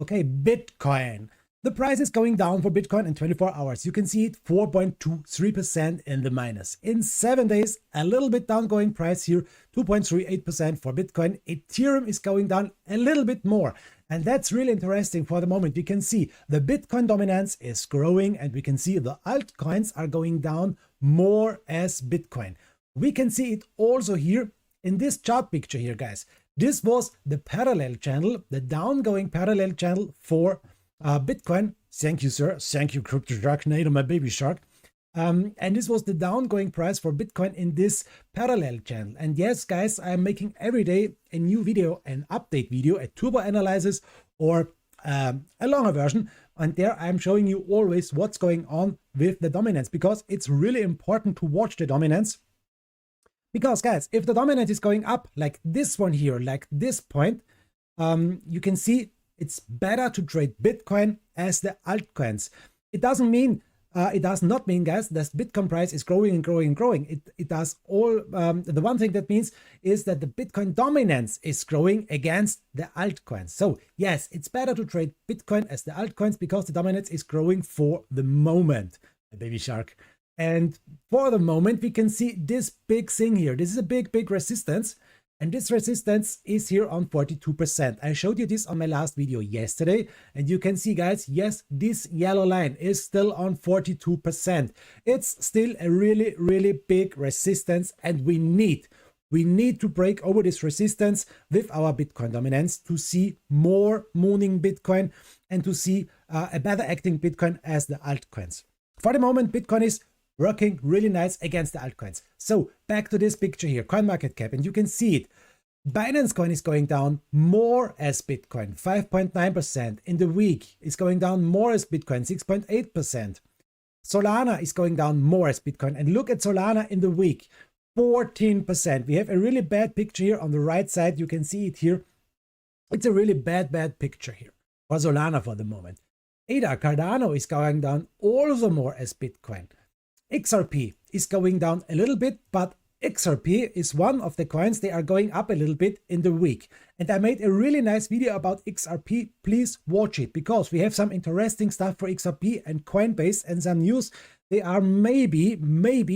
Okay, Bitcoin. The price is going down for Bitcoin in 24 hours. You can see it 4.23% in the minus. In 7 days, a little bit down going price here, 2.38% for Bitcoin. Ethereum is going down a little bit more. And that's really interesting for the moment. We can see the Bitcoin dominance is growing and we can see the altcoins are going down more as Bitcoin. We can see it also here in this chart picture here, guys. This was the parallel channel, the downgoing parallel channel for Bitcoin. Thank you, sir. Thank you, Crypto Sharknado, my baby shark. And this was the downgoing price for Bitcoin in this parallel channel. And yes, guys, I'm making every day a new video, an update video, a turbo analysis or a longer version. And there I'm showing you always what's going on with the dominance, because it's really important to watch the dominance. Because guys, if the dominance is going up like this one here, like this point, you can see it's better to trade Bitcoin as the altcoins. It does not mean, guys, that Bitcoin price is growing and growing and growing. It does all, the one thing that means is that the Bitcoin dominance is growing against the altcoins. So yes, it's better to trade Bitcoin as the altcoins because the dominance is growing for the moment, baby shark. And for the moment, we can see this big thing here. This is a big resistance. And this resistance is here on 42%. I showed you this on my last video yesterday. And you can see, guys, yes, this yellow line is still on 42%. It's still a really big resistance. And we need to break over this resistance with our Bitcoin dominance to see more mooning Bitcoin and to see a better acting Bitcoin as the altcoins. For the moment, Bitcoin is working really nice against the altcoins. So back to this picture here, CoinMarketCap, and you can see it. Binance Coin is going down more as Bitcoin, 5.9%. In the week, it's going down more as Bitcoin, 6.8%. Solana is going down more as Bitcoin. And look at Solana in the week, 14%. We have a really bad picture here on the right side. You can see it here. It's a really bad picture here for Solana for the moment. ADA, Cardano is going down also more as Bitcoin. XRP is going down a little bit, but XRP is one of the coins, they are going up a little bit in the week. And I made a really nice video about XRP. Please watch it because we have some interesting stuff for XRP and Coinbase and some news. They are maybe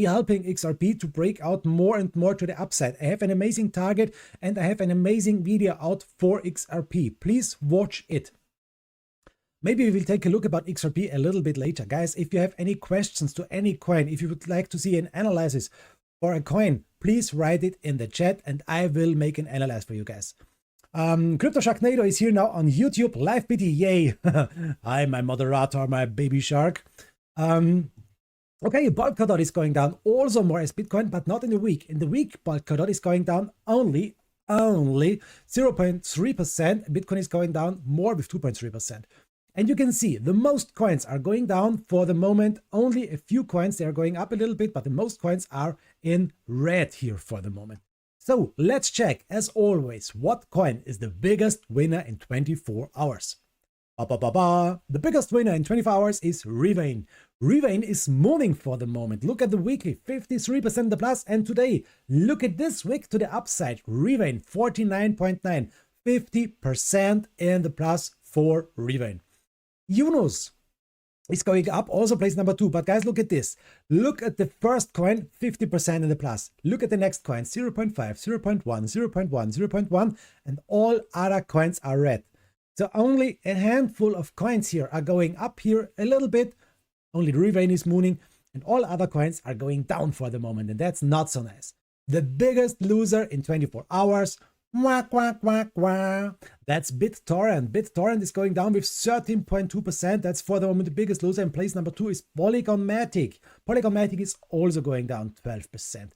helping XRP to break out more and more to the upside. I have an amazing target and I have an amazing video out for XRP. Please watch it. Maybe we will take a look about XRP a little bit later. Guys, if you have any questions to any coin, if you would like to see an analysis for a coin, please write it in the chat and I will make an analysis for you guys. Crypto Sharknado is here now on YouTube. Live Biti, yay! Hi, my moderator, my baby shark. Okay, Polkadot is going down also more as Bitcoin, but not in the week. In the week, Polkadot is going down only 0.3%. Bitcoin is going down more with 2.3%. And you can see the most coins are going down for the moment. Only a few coins, they are going up a little bit, but the most coins are in red here for the moment. So let's check, as always, what coin is the biggest winner in 24 hours. The biggest winner in 24 hours is Rivain. Rivain is moving for the moment. Look at the weekly, 53% the plus. And today, look at this week to the upside. Rivain, 49.9, 50% in the plus for Rivain. Yunus is going up, also place number 2. But guys, look at this. Look at the first coin, 50% in the plus. Look at the next coin, 0.5, 0.1, 0.1, 0.1, and all other coins are red. So only a handful of coins here are going up here a little bit. Only Rivain is mooning, and all other coins are going down for the moment, and that's not so nice. The biggest loser in 24 hours, that's BitTorrent. BitTorrent is going down with 13.2%. That's for the moment the biggest loser. In place number 2 is Polygon Matic. Polygon Matic is also going down 12%.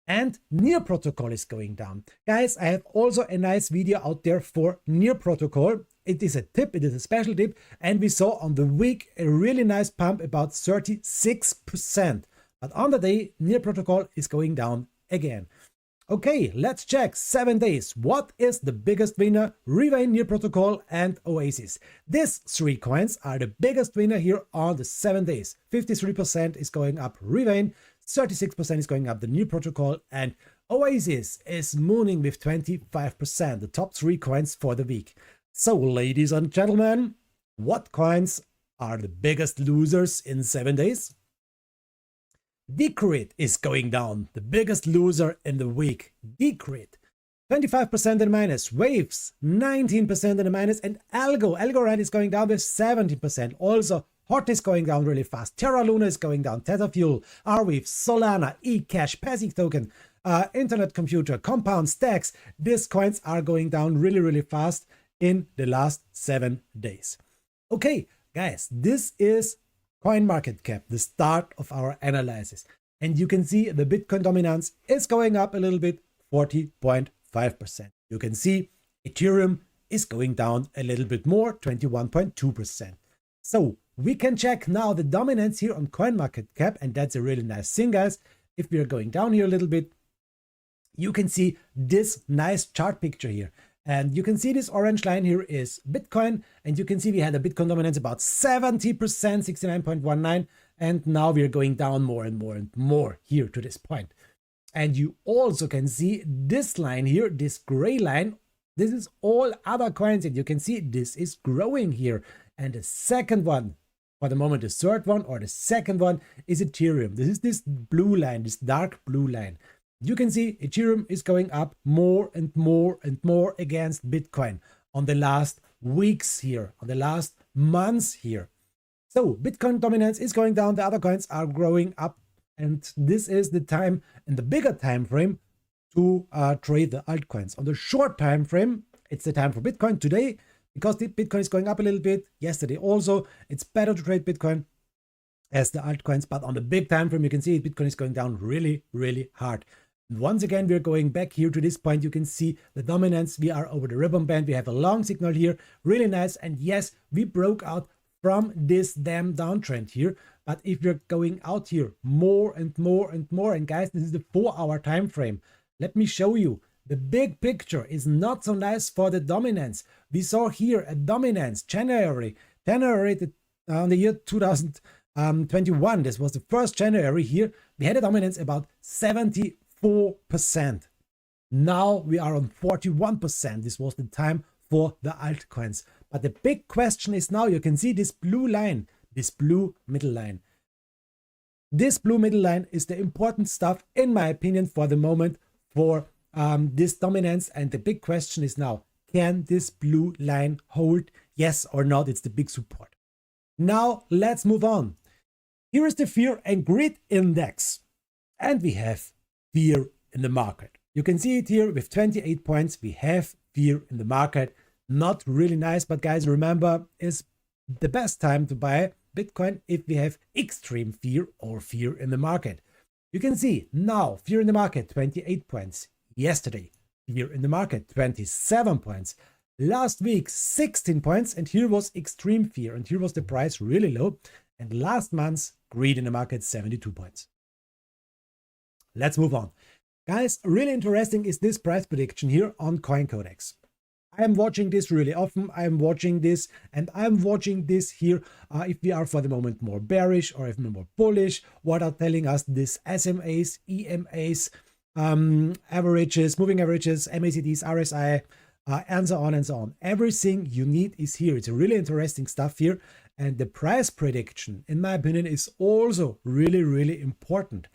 And Near Protocol is going down. Guys, I have also a nice video out there for Near Protocol. It is a tip, it is a special tip. And we saw on the week a really nice pump, about 36%. But on the day, Near Protocol is going down again. Okay, let's check 7 days. What is the biggest winner? Rivain, Near Protocol, and Oasis. These 3 coins are the biggest winner here on the 7 days. 53% is going up Rivain, 36% is going up the Near Protocol, and Oasis is mooning with 25%, the top 3 coins for the week. So, ladies and gentlemen, what coins are the biggest losers in 7 days? Decred is going down, the biggest loser in the week. Decred, 25% in the minus. Waves, 19% in the minus. And Algorand is going down with 70%. Also, Hot is going down really fast. Terra Luna is going down. Tether Fuel, Arweave, Solana, eCash, Passing Token, Internet Computer, Compound, Stacks. These coins are going down really, really fast in the last 7 days. Okay, guys, this is CoinMarketCap, the start of our analysis. And you can see the Bitcoin dominance is going up a little bit, 40.5%. You can see Ethereum is going down a little bit more, 21.2%. So we can check now the dominance here on CoinMarketCap, and that's a really nice thing, guys. If we are going down here a little bit, you can see this nice chart picture here. And you can see this orange line here is Bitcoin, and you can see we had a Bitcoin dominance about 70%, 69.19, and now we're going down more and more and more here to this point. And you also can see this line here, this gray line, this is all other coins, and you can see this is growing here. And the second one, for the moment the third one or the second one, is Ethereum. This is this blue line, this dark blue line. You can see Ethereum is going up more and more and more against Bitcoin on the last weeks here, on the last months here. So Bitcoin dominance is going down, the other coins are growing up, and this is the time in the bigger time frame to trade the altcoins. On the short time frame, it's the time for Bitcoin today, because the Bitcoin is going up a little bit. Yesterday also, it's better to trade Bitcoin as the altcoins, but on the big time frame, you can see Bitcoin is going down really, really hard. Once again, we're going back here to this point. You can see the dominance. We are over the ribbon band. We have a long signal here. Really nice. And yes, we broke out from this damn downtrend here. But if we're going out here more and more and more, and guys, this is the 4-hour time frame. Let me show you. The big picture is not so nice for the dominance. We saw here a dominance January on the year 2021. This was the first January here. We had a dominance about 74%. Now we are on 41%. This was the time for the altcoins. But the big question is now, you can see this blue line, this blue middle line. This blue middle line is the important stuff, in my opinion, for the moment, for this dominance. And the big question is now, can this blue line hold? Yes or not? It's the big support. Now let's move on. Here is the fear and greed index. And we have fear in the market. You can see it here with 28 points. We have fear in the market. Not really nice, but guys, remember, it's the best time to buy Bitcoin if we have extreme fear or fear in the market. You can see now fear in the market, 28 points. Yesterday, fear in the market, 27 points. Last week, 16 points. And here was extreme fear. And here was the price really low. And last month's greed in the market, 72 points. Let's move on. Guys, really interesting is this price prediction here on CoinCodex. I am watching this really often. I am watching this, and I'm watching this here if we are for the moment more bearish or if we're more bullish. What are telling us this SMAs, EMAs, averages, moving averages, MACDs, RSI, and so on and so on. Everything you need is here. It's a really interesting stuff here. And the price prediction, in my opinion, is also really, really important,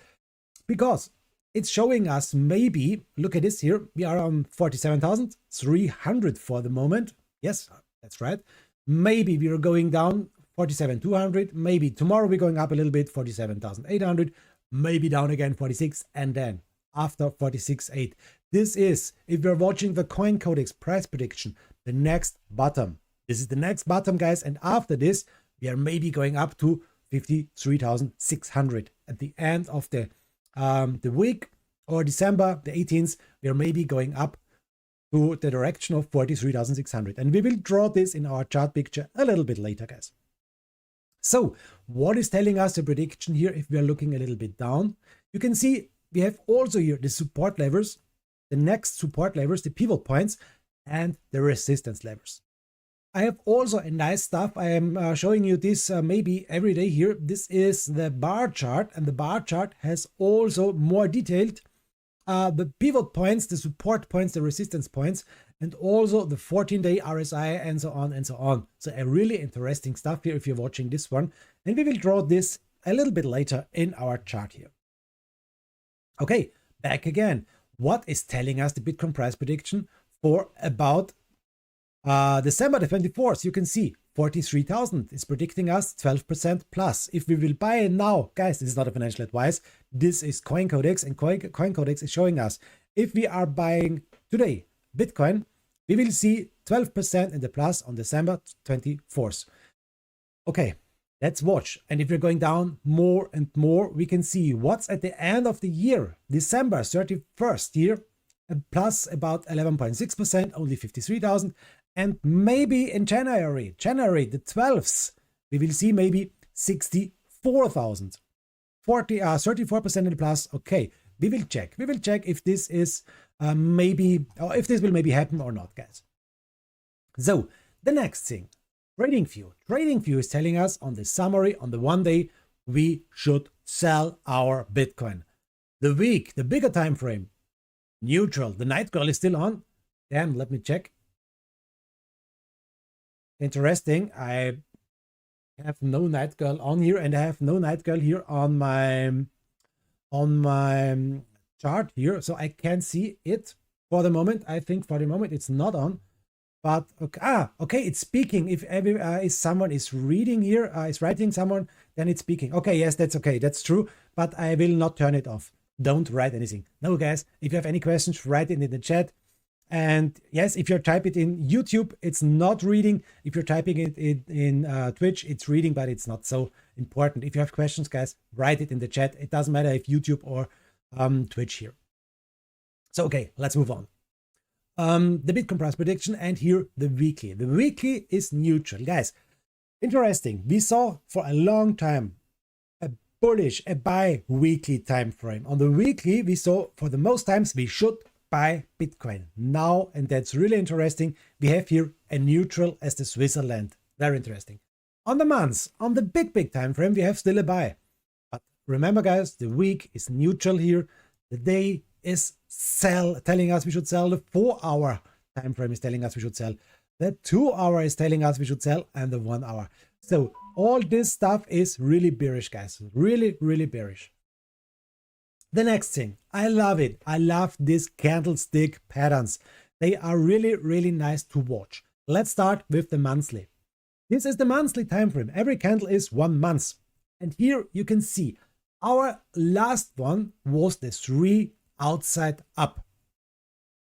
because it's showing us maybe, look at this here, we are on 47,300 for the moment. Yes, that's right. Maybe we are going down 47,200. Maybe tomorrow we're going up a little bit, 47,800. Maybe down again 46, and then after 46.8. This is, if you're watching the CoinCodex price prediction, the next bottom. This is the next bottom, guys, and after this, we are maybe going up to 53,600 at the end of the week, or December the 18th, we are maybe going up to the direction of 43,600. And we will draw this in our chart picture a little bit later, guys. So what is telling us the prediction here if we are looking a little bit down? You can see we have also here the support levels, the next support levels, the pivot points, and the resistance levels. I have also a nice stuff. I am showing you this maybe every day here. This is the bar chart, and the bar chart has also more detailed the pivot points, the support points, the resistance points, and also the 14-day RSI and so on and so on. So a really interesting stuff here if you're watching this one. And we will draw this a little bit later in our chart here. Okay, back again. What is telling us the Bitcoin price prediction for about December the 24th? You can see 43,000 is predicting us 12% plus. If we will buy now, guys, this is not a financial advice. This is CoinCodex, and CoinCodex is showing us if we are buying today Bitcoin, we will see 12% in the plus on December 24th. Okay, let's watch. And if we're going down more and more, we can see what's at the end of the year, December 31st here, plus about 11.6%, only 53,000. And maybe in January the 12th, we will see maybe 64,000. 34% in the plus. Okay, we will check. We will check if this is maybe, or if this will maybe happen or not, guys. So the next thing, TradingView. TradingView is telling us on the summary, on the 1 day, we should sell our Bitcoin. The week, the bigger time frame, neutral. The night girl is still on. Damn, let me check. Interesting. I have no night girl on here, and I have no night girl here on my chart here, so I can't see it for the moment. I think for the moment it's not on, but okay, okay, it's speaking. If someone is reading here, is writing someone, then it's speaking. Okay, yes, that's okay, that's true, but I will not turn it off. Don't write anything. No, guys, if you have any questions, write it in the chat. And yes, if you type it in YouTube, it's not reading. If you're typing it in Twitch, it's reading, but it's not so important. If you have questions, guys, write it in the chat. It doesn't matter if YouTube or Twitch here. So, okay, let's move on. The Bitcoin price prediction, and here the weekly. The weekly is neutral, guys. Interesting. We saw for a long time a bullish, a bi-weekly time frame. On the weekly, we saw for the most times we should buy Bitcoin now, and that's really interesting. We have here a neutral as the Switzerland. Very interesting. On the months, on the big time frame, we have still a buy. But remember, guys, the week is neutral here. The day is sell, telling us we should sell. The 4-hour time frame is telling us we should sell. The 2-hour is telling us we should sell, and the 1 hour. So all this stuff is really bearish, guys. Really, really bearish. The next thing, I love it. I love these candlestick patterns. They are really, really nice to watch. Let's start with the monthly. This is the monthly time frame. Every candle is 1 month. And here you can see our last one was the 3 outside up.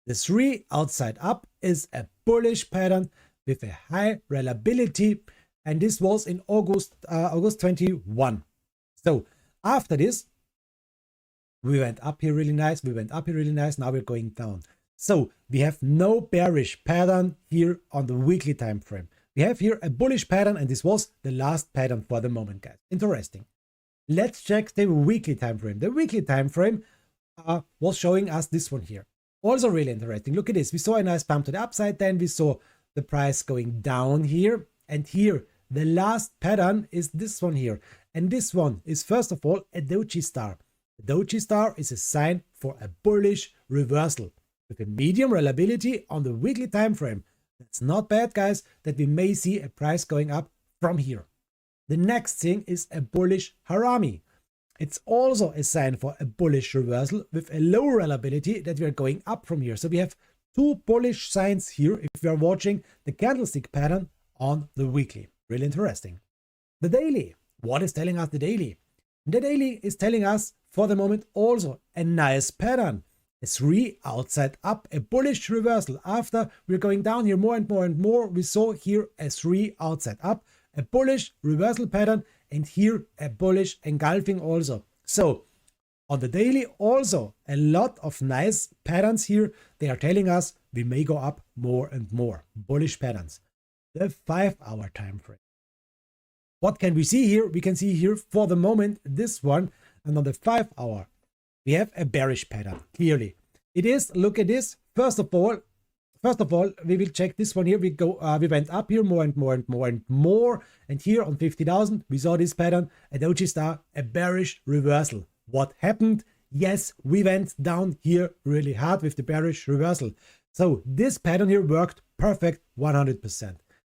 The 3 outside up is a bullish pattern with a high reliability. And this was in August 21. So after this, we went up here really nice. We went up here really nice. Now we're going down. So we have no bearish pattern here on the weekly time frame. We have here a bullish pattern, and this was the last pattern for the moment, guys. Interesting. Let's check the weekly time frame. The weekly time frame was showing us this one here. Also really interesting. Look at this. We saw a nice bump to the upside. Then we saw the price going down here. And here, the last pattern is this one here. And this one is, first of all, a doji star. The doji star is a sign for a bullish reversal with a medium reliability on the weekly time frame. That's not bad, guys, that we may see a price going up from here. The next thing is a bullish harami. It's also a sign for a bullish reversal with a low reliability that we are going up from here. So we have 2 bullish signs here if we are watching the candlestick pattern on the weekly. Really interesting. The daily. What is telling us the daily? The daily is telling us for the moment also a nice pattern. A 3 outside up, a bullish reversal. After we're going down here more and more and more, we saw here a 3 outside up, a bullish reversal pattern, and here a bullish engulfing also. So on the daily also a lot of nice patterns here. They are telling us we may go up more and more. Bullish patterns. The 5-hour time frame. What can we see here? We can see here for the moment this one, and on the 5-hour we have a bearish pattern. Clearly it is. Look at this. First of all, we will check this one here. We went up here more and more and more and more, and here on 50,000 we saw this pattern, a doji star, a bearish reversal. What happened? Yes, we went down here really hard with the bearish reversal. So this pattern here worked perfect 100%.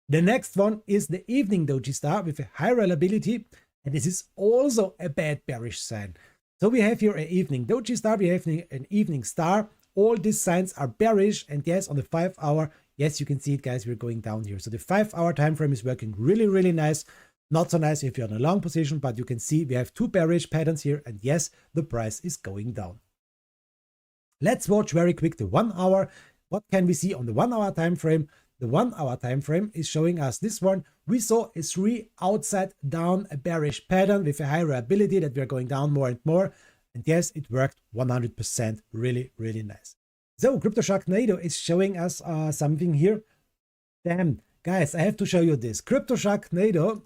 The next one is the evening doji star with a high reliability, and this is also a bad bearish sign. So we have here an evening doji star, we have an evening star. All these signs are bearish, and yes, on the 5 hour, yes, you can see it, guys, we're going down here. So the 5 hour time frame is working really, really nice. Not so nice if you're in a long position, but you can see we have two bearish patterns here, and yes, the price is going down. Let's watch very quick the 1 hour. What can we see on the 1 hour time frame? The 1 hour time frame is showing us this one. We saw a 3 outside down, a bearish pattern with a high reliability that we are going down more and more. And yes, it worked 100%. Really, really nice. So Crypto Sharknado is showing us something here. Damn, guys, I have to show you this. Crypto Sharknado,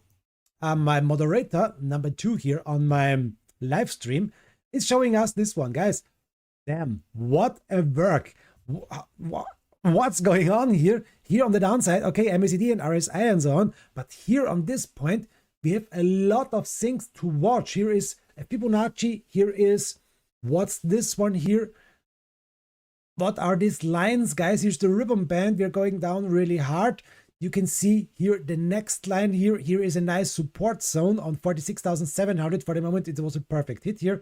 my moderator, number 2 here on my live stream, is showing us this one, guys. Damn, what a work. What's going on here? Here on the downside, okay, MACD and RSI and so on, but here on this point, we have a lot of things to watch. Here is a Fibonacci, here is, what's this one here? What are these lines, guys? Here's the ribbon band. We're going down really hard. You can see here the next line here. Here is a nice support zone on 46,700. For the moment, it was a perfect hit here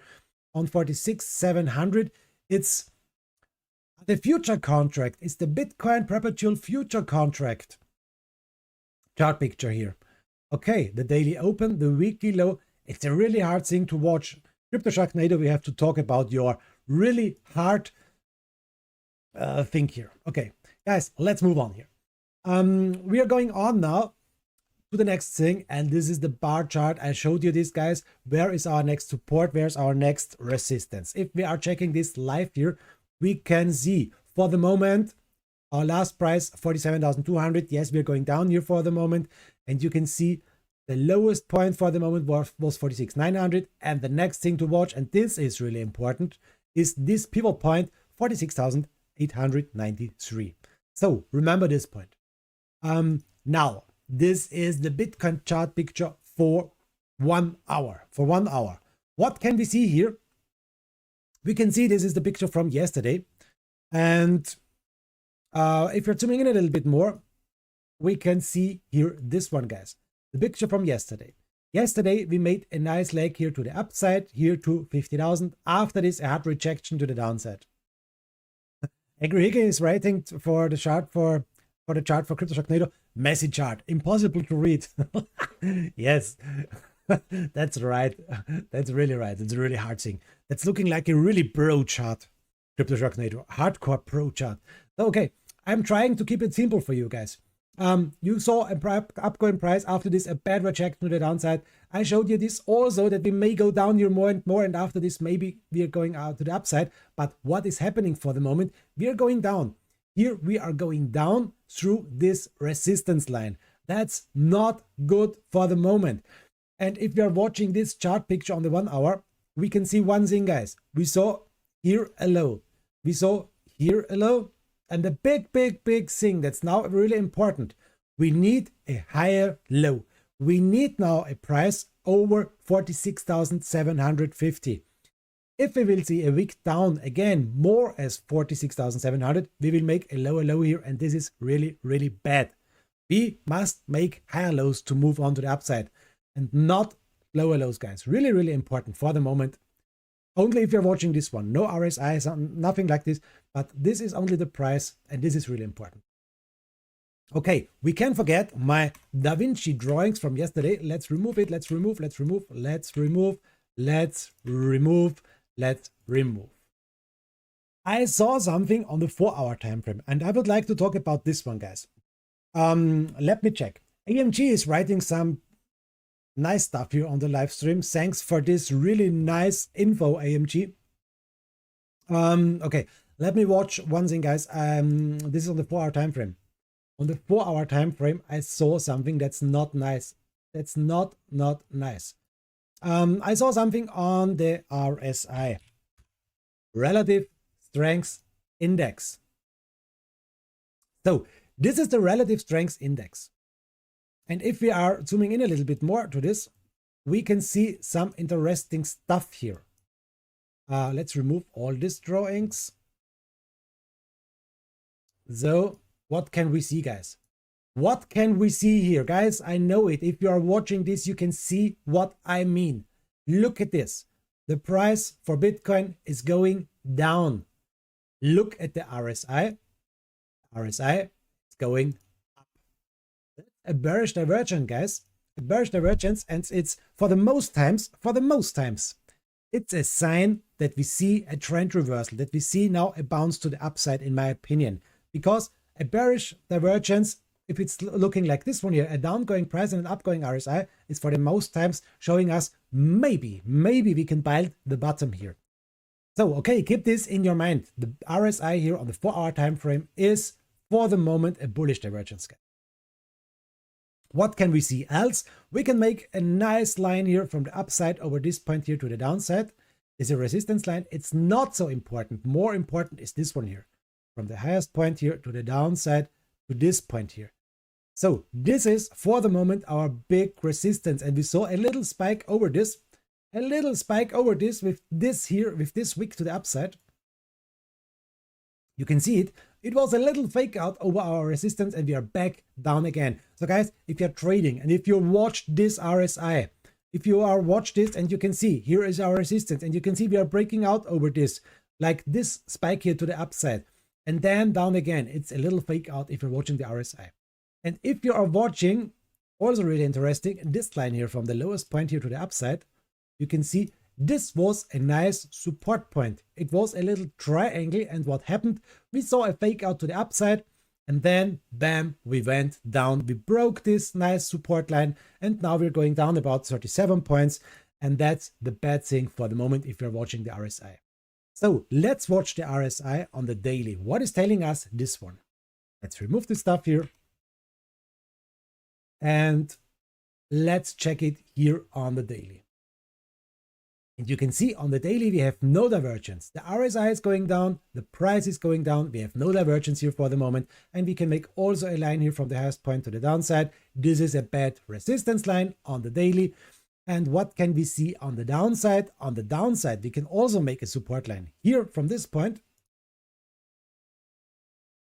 on 46,700. It's the future contract. It's the Bitcoin perpetual future contract. Chart picture here. Okay, the daily open, the weekly low. It's a really hard thing to watch. Crypto Sharknado, we have to talk about your really hard thing here. Okay, guys, let's move on here. We are going on now to the next thing, and this is the bar chart. I showed you this, guys. Where is our next support? Where's our next resistance? If we are checking this live here, we can see for the moment our last price 47,200. Yes, we're going down here for the moment, and you can see the lowest point for the moment was 46,900. And the next thing to watch, and this is really important, is this pivot point 46,893. So remember this point. Now this is the Bitcoin chart picture for 1 hour. For 1 hour, what can we see here? We can see this is the picture from yesterday, and if you're zooming in a little bit more, we can see here this one, guys, the picture from yesterday. Yesterday we made a nice leg here to the upside, here to 50,000. After this, a hard rejection to the downside. Agrihige is writing for the chart for Crypto Sharknado, messy chart, impossible to read. Yes, that's right. That's really right. It's a really hard thing. That's looking like a really pro chart, Crypto Sharknado, hardcore pro chart. Okay, I'm trying to keep it simple for you guys. You saw a upgoing price, after this a bad rejection to the downside. I showed you this also, that we may go down here more and more, and after this maybe we are going out to the upside. But what is happening for the moment? We are going down. Here we are going down through this resistance line. That's not good for the moment. And if we are watching this chart picture on the 1 hour, we can see one thing, guys. We saw here a low. We saw here a low. And the big thing that's now really important, we need a higher low. We need now a price over 46,750. If we will see a wick down again, more as 46,700, we will make a lower low here, and this is really, really bad. We must make higher lows to move on to the upside, and not lower lows, guys. Really, really important for the moment. Only if you're watching this one, no RSI, nothing like this, but this is only the price, and this is really important. Okay, we can't forget my Da Vinci drawings from yesterday. Let's remove it. Let's remove. Let's remove. Let's remove. Let's remove. Let's remove. I saw something on the 4 hour time frame, and I would like to talk about this one, guys. Let me check. AMG is writing some nice stuff here on the live stream. Thanks for this really nice info, AMG. Okay, let me watch one thing, guys. This is on the 4 hour time frame. On the 4 hour time frame, I saw something that's not nice. That's not nice. I saw something on the RSI, Relative Strength Index. So this is the Relative Strength Index. And if we are zooming in a little bit more to this, we can see some interesting stuff here. Let's remove all these drawings. So what can we see, guys? What can we see here? Guys, I know it. If you are watching this, you can see what I mean. Look at this. The price for Bitcoin is going down. Look at the RSI. RSI is going up. A bearish divergence, guys. A bearish divergence, and it's for the most times, it's a sign that we see a trend reversal, that we see now a bounce to the upside, in my opinion. Because a bearish divergence, if it's looking like this one here, a downgoing price and an upgoing RSI, is for the most times showing us maybe we can buy the bottom here. So, okay, keep this in your mind. The RSI here on the 4-hour time frame is for the moment a bullish divergence. What can we see else? We can make a nice line here from the upside over this point here to the downside. Is a resistance line. It's not so important. More important is this one here. From the highest point here to the downside to this point here. So this is for the moment our big resistance, and we saw a little spike over this, with this here, with this wick to the upside. You can see it. It was a little fake out over our resistance, and we are back down again. So guys, if you're trading and if you watched this RSI, if you are watch this and you can see here is our resistance, and you can see we are breaking out over this, like this spike here to the upside, and then down again. It's a little fake out if you're watching the RSI. And if you are watching, also really interesting, this line here from the lowest point here to the upside, you can see this was a nice support point. It was a little triangle, and what happened? We saw a fake out to the upside, and then bam, we went down. We broke this nice support line, and now we're going down about 37 points, and that's the bad thing for the moment if you're watching the RSI. So let's watch the RSI on the daily. What is telling us this one? Let's remove this stuff here. And let's check it here on the daily. And you can see on the daily we have no divergence. The RSI is going down, the price is going down, we have no divergence here for the moment, and we can make also a line here from the highest point to the downside. This is a bad resistance line on the daily. And what can we see on the downside? On the downside, we can also make a support line here from this point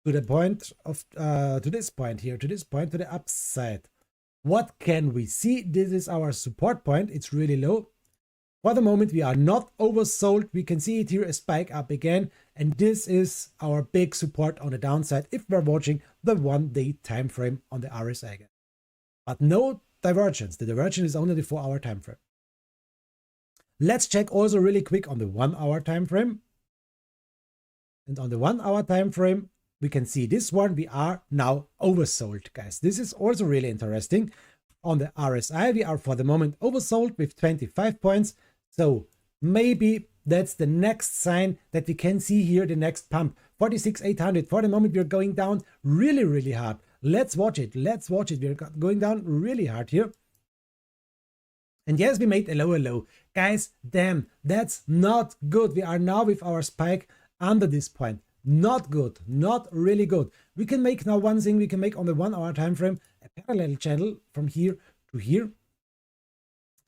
to the point of to this point here, to this point to the upside. What can we see? This is our support point. It's really low. For the moment, we are not oversold. We can see it here, a spike up again. And this is our big support on the downside if we're watching the 1-day time frame on the RSI again. But no divergence. The divergence is only the 4-hour time frame. Let's check also really quick on the 1-hour time frame. And on the 1-hour time frame, we can see this one, we are now oversold, guys. This is also really interesting. On the RSI, we are for the moment oversold with 25 points. So maybe that's the next sign that we can see here, the next pump. 46,800. For the moment, we're going down really, really hard. Let's watch it. Let's watch it. We're going down really hard here. And yes, we made a lower low. Guys, damn, that's not good. We are now with our spike under this point. Not good, not really good. We can make now one thing, we can make on the 1-hour time frame a parallel channel from here to here.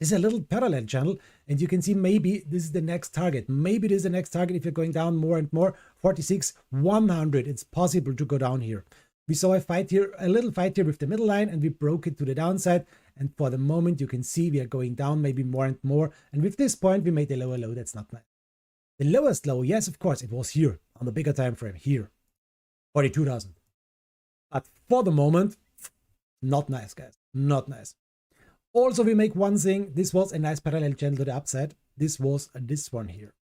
This is a little parallel channel, and you can see maybe this is the next target. Maybe this is the next target if you're going down more and more. 46,100. It's possible to go down here. We saw a fight here, a little fight here with the middle line, and we broke it to the downside. And for the moment, you can see we are going down maybe more and more. And with this point, we made a lower low. That's not nice. The lowest low, yes, of course, it was here on the bigger time frame, here, 42,000. But for the moment, not nice, guys, not nice. Also, we make one thing. This was a nice parallel channel to the upside. This was this one here.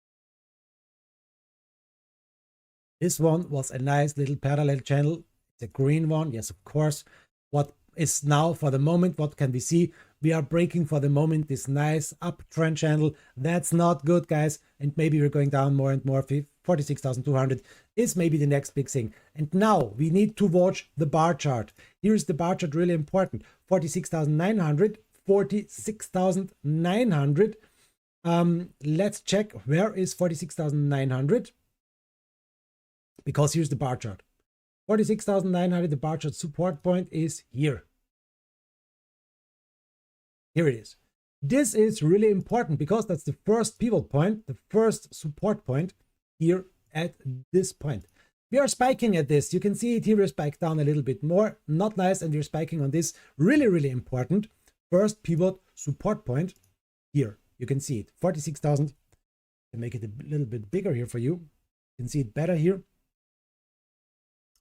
This one was a nice little parallel channel. It's a green one, yes, of course. What is now for the moment, what can we see? We are breaking for the moment this nice uptrend channel. That's not good, guys. And maybe we're going down more and more. 46,200 is maybe the next big thing. And now we need to watch the bar chart. Here is the bar chart, really important. 46,900, 46,900. Let's check where is 46,900. Because here's the bar chart. 46,900, the bar chart support point is here. Here it is. This is really important because that's the first pivot point, the first support point here at this point. We are spiking at this. You can see it here. We're spiked down a little bit more. Not nice. And we're spiking on this. Really, really important. First pivot support point here. You can see it. 46,000. I make it a little bit bigger here for you. You can see it better here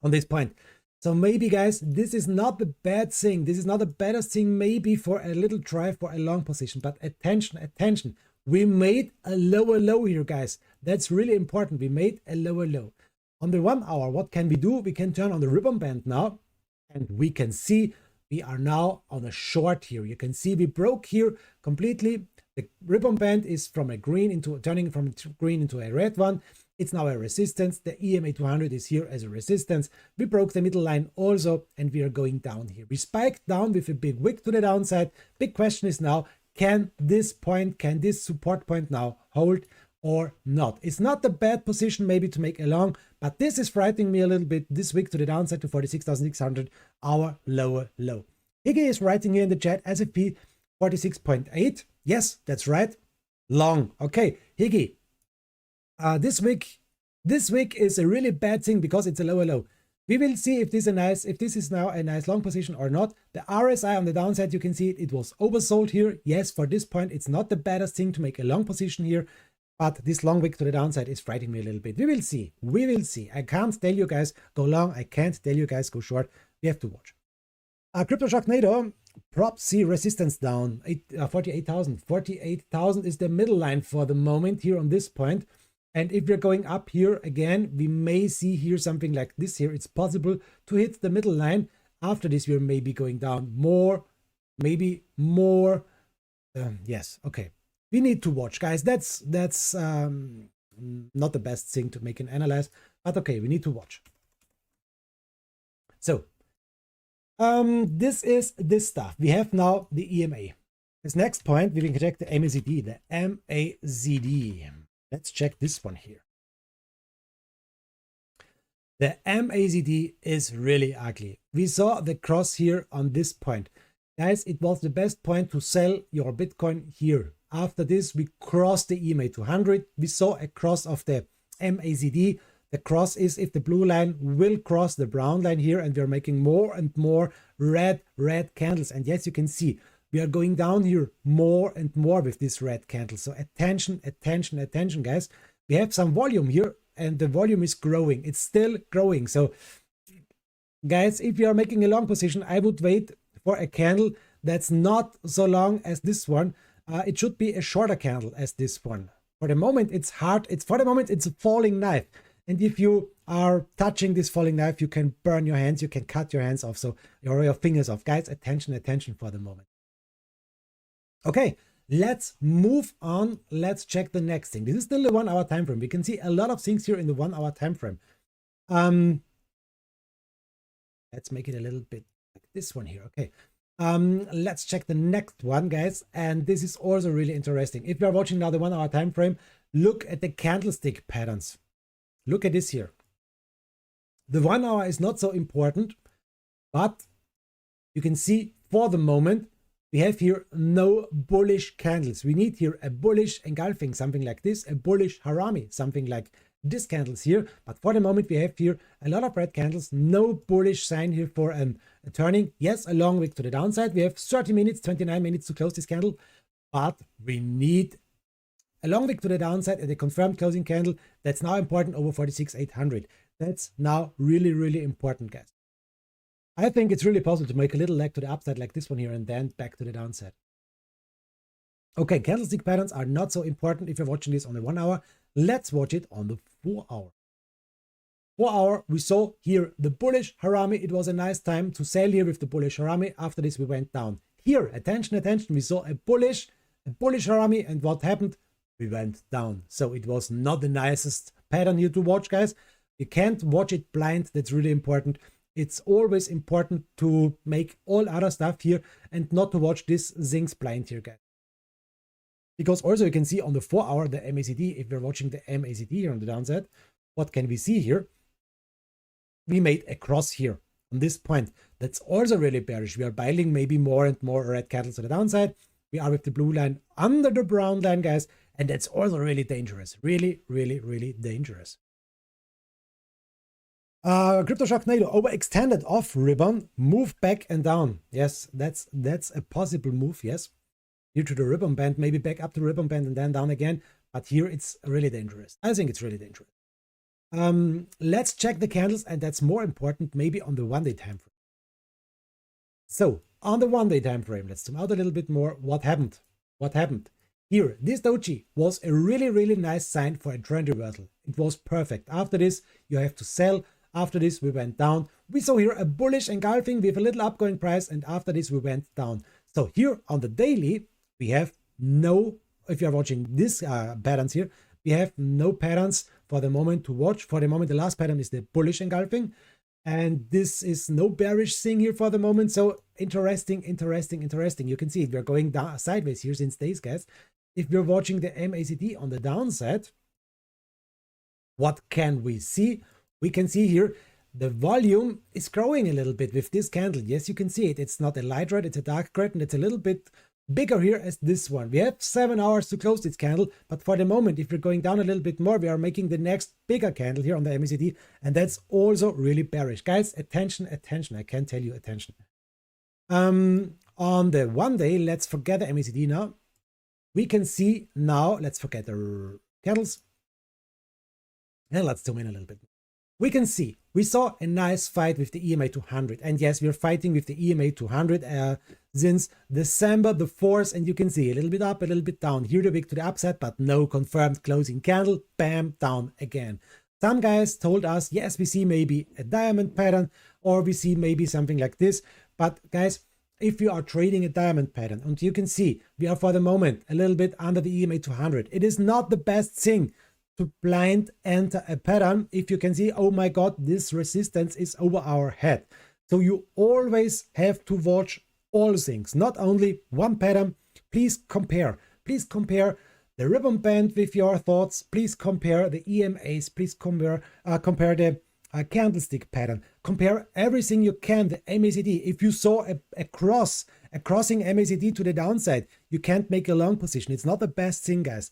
on this point. So maybe, guys, this is not the bad thing. This is not the baddest thing maybe for a little try for a long position. But attention, attention. We made a lower low here, guys. That's really important. We made a lower low. On the 1 hour, what can we do? We can turn on the ribbon band now, and we can see we are now on a short here. You can see we broke here completely. The ribbon band is from a green into turning from green into a red one. It's now a resistance. The EMA 200 is here as a resistance. We broke the middle line also, and we are going down here. We spiked down with a big wick to the downside. Big question is now, can this support point now hold or not? It's not the bad position maybe to make a long, but this is frightening me a little bit. This wick to the downside to 46,600, our lower low. Higgy is writing here in the chat, SFP 46.8. Yes, that's right. Long. Okay, Higgy. This wick is a really bad thing because it's a lower low. We will see if this is now a nice long position or not. The RSI on the downside, you can see it was oversold here. Yes, for this point, it's not the baddest thing to make a long position here. But this long wick to the downside is frightening me a little bit. We will see. We will see. I can't tell you guys go long. I can't tell you guys go short. We have to watch. Crypto Sharknado, prop C resistance down. 48,000. 48,000 is the middle line for the moment here on this point. And if we're going up here again, we may see here something like this here. It's possible to hit the middle line. After this, we're maybe going down more, maybe more. Yes, okay. We need to watch, guys. That's not the best thing to make an analyze, but okay, we need to watch. So this is this stuff. We have now the EMA. This next point, we can check the MACD, the MACD. Let's check this one here. The MACD is really ugly. We saw the cross here on this point. Guys, it was the best point to sell your Bitcoin here. After this, we crossed the EMA 200. We saw a cross of the MACD. The cross is if the blue line will cross the brown line here, and we're making more and more red candles. And yes, you can see we are going down here more and more with this red candle. So attention, attention, attention, guys. We have some volume here, and the volume is growing. It's still growing. So guys, if you are making a long position, I would wait for a candle that's not so long as this one. It should be a shorter candle as this one. For the moment, it's hard. For the moment, it's a falling knife. And if you are touching this falling knife, you can burn your hands. You can cut your hands off. So your fingers off. Guys, attention, attention for the moment. Okay, let's move on. Let's check the next thing. This is still the 1 hour time frame. We can see a lot of things here in the 1 hour time frame. Let's make it a little bit like this one here. Okay. Let's check the next one, guys. And this is also really interesting. If you are watching now the 1 hour time frame, look at the candlestick patterns. Look at this here. The 1 hour is not so important, but you can see for the moment, we have here no bullish candles. We need here a bullish engulfing, something like this, a bullish harami, something like this candles here. But for the moment, we have here a lot of red candles, no bullish sign here for a turning. Yes, a long wick to the downside. We have 30 minutes, 29 minutes to close this candle, but we need a long wick to the downside and a confirmed closing candle. That's now important over 46,800. That's now really, really important, guys. I think it's really possible to make a little leg to the upside like this one here and then back to the downside. Okay, candlestick patterns are not so important if you're watching this on the 1 hour. Let's watch it on the 4 hour. 4 hour, we saw here the bullish harami. It was a nice time to sell here with the bullish harami. After this, we went down. Here, attention, attention, we saw a bullish harami, and what happened? We went down. So it was not the nicest pattern here to watch, guys. You can't watch it blind. That's really important. It's always important to make all other stuff here and not to watch these things blind here, guys. Because also you can see on the 4 hour, the MACD, if we're watching the MACD here on the downside, what can we see here? We made a cross here on this point. That's also really bearish. We are buying maybe more and more red candles to the downside. We are with the blue line under the brown line, guys. And that's also really dangerous. Really, really, really dangerous. Crypto Sharknado overextended off ribbon, move back and down. Yes, that's a possible move. Yes, due to the ribbon band, maybe back up to ribbon band and then down again. But here it's really dangerous. I think it's really dangerous. Let's check the candles, and that's more important, maybe on the 1-day time frame. So on the 1-day time frame, let's zoom out a little bit more. What happened? What happened? Here, this doji was a really nice sign for a trend reversal. It was perfect. After this, you have to sell. After this, we went down. We saw here a bullish engulfing with a little upgoing price, and after this, we went down. So here on the daily, we have no, if you're watching this patterns here, we have no patterns for the moment to watch. For the moment, the last pattern is the bullish engulfing, and this is no bearish thing here for the moment. So interesting. You can see it. We're going down sideways here since days, guys. If we're watching the MACD on the downside, what can we see? We can see here the volume is growing a little bit with this candle. Yes, you can see it. It's not a light red, it's a dark red, and it's a little bit bigger here as this one. We have 7 hours to close this candle, but for the moment, if we're going down a little bit more, we are making the next bigger candle here on the MACD, and that's also really bearish. Guys, attention. I can tell you attention. On the 1 day, let's forget the MACD now. We can see now, let's forget the candles, and let's zoom in a little bit. We can see, we saw a nice fight with the EMA 200. And yes, we're fighting with the EMA 200 since December the 4th. And you can see a little bit up, a little bit down. Here the wick to the upside, but no confirmed closing candle. Bam, down again. Some guys told us, yes, we see maybe a diamond pattern, or we see maybe something like this. But guys, if you are trading a diamond pattern, and you can see we are for the moment a little bit under the EMA 200, it is not the best thing to blind enter a pattern if you can see, oh my god, this resistance is over our head. So you always have to watch all things, not only one pattern. Please compare the ribbon band with your thoughts. Please compare the EMAs. Please compare the candlestick pattern. Compare everything you can. The MACD, if you saw a crossing MACD to the downside, you can't make a long position. It's not the best thing, guys.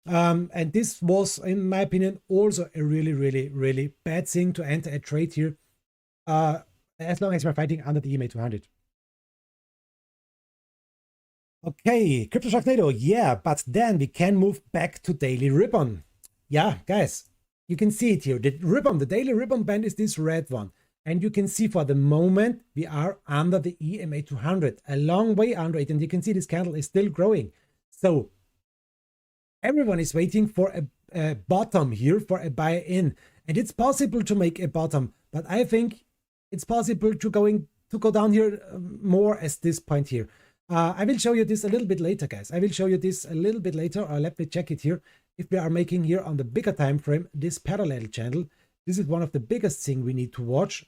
And this was, in my opinion, also a really bad thing to enter a trade here, as long as we're fighting under the EMA 200. Okay, Crypto Sharknado, yeah, but then we can move back to daily ribbon. Yeah, guys, you can see it here. The ribbon, the daily ribbon band is this red one. And you can see for the moment, we are under the EMA 200, a long way under it. And you can see this candle is still growing. So everyone is waiting for a bottom here, for a buy in, and it's possible to make a bottom, but I think it's possible to go down here more as this point here. I will show you this a little bit later, guys. I will show you this a little bit later, or let me check it here. If we are making here on the bigger time frame this parallel channel, this is one of the biggest thing we need to watch.